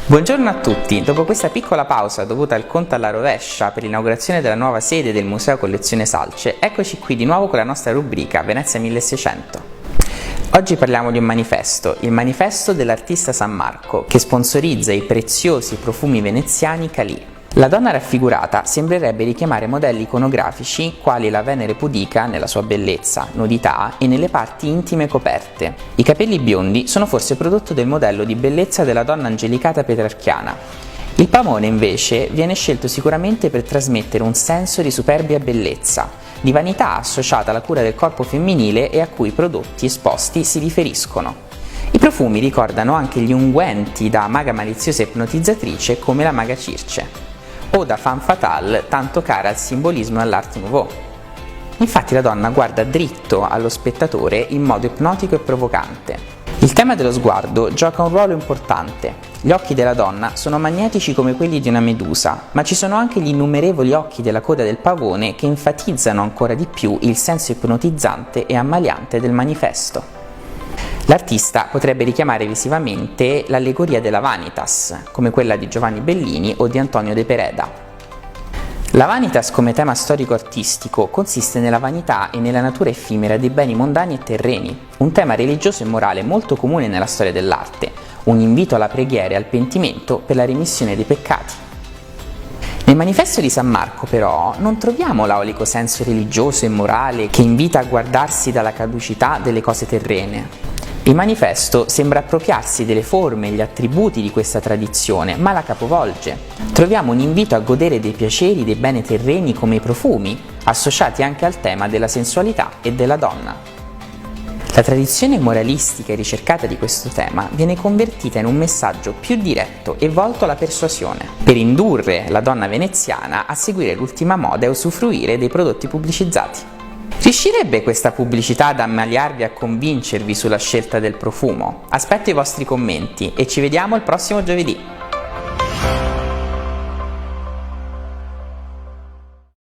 Buongiorno a tutti, dopo questa piccola pausa dovuta al conto alla rovescia per l'inaugurazione della nuova sede del Museo Collezione Salce, eccoci qui di nuovo con la nostra rubrica Venezia 1600. Oggi parliamo di un manifesto, il manifesto dell'artista San Marco, che sponsorizza i preziosi profumi veneziani Calì. La donna raffigurata sembrerebbe richiamare modelli iconografici quali la Venere pudica nella sua bellezza, nudità e nelle parti intime coperte. I capelli biondi sono forse prodotto del modello di bellezza della donna angelicata petrarchiana. Il pavone invece viene scelto sicuramente per trasmettere un senso di superbia bellezza, di vanità associata alla cura del corpo femminile e a cui i prodotti esposti si riferiscono. I profumi ricordano anche gli unguenti da maga maliziosa e ipnotizzatrice come la maga Circe, o da femme fatale tanto cara al simbolismo e all'Art Nouveau. Infatti la donna guarda dritto allo spettatore in modo ipnotico e provocante. Il tema dello sguardo gioca un ruolo importante. Gli occhi della donna sono magnetici come quelli di una medusa, ma ci sono anche gli innumerevoli occhi della coda del pavone che enfatizzano ancora di più il senso ipnotizzante e ammaliante del manifesto. L'artista potrebbe richiamare visivamente l'allegoria della vanitas, come quella di Giovanni Bellini o di Antonio de Pereda. La vanitas come tema storico-artistico consiste nella vanità e nella natura effimera dei beni mondani e terreni, un tema religioso e morale molto comune nella storia dell'arte, un invito alla preghiera e al pentimento per la remissione dei peccati. Nel manifesto di San Marco, però, non troviamo l'aulico senso religioso e morale che invita a guardarsi dalla caducità delle cose terrene. Il manifesto sembra appropriarsi delle forme e gli attributi di questa tradizione, ma la capovolge. Troviamo un invito a godere dei piaceri dei beni terreni come i profumi, associati anche al tema della sensualità e della donna. La tradizione moralistica e ricercata di questo tema viene convertita in un messaggio più diretto e volto alla persuasione, per indurre la donna veneziana a seguire l'ultima moda e usufruire dei prodotti pubblicizzati. Riuscirebbe questa pubblicità ad ammaliarvi e a convincervi sulla scelta del profumo? Aspetto i vostri commenti e ci vediamo il prossimo giovedì!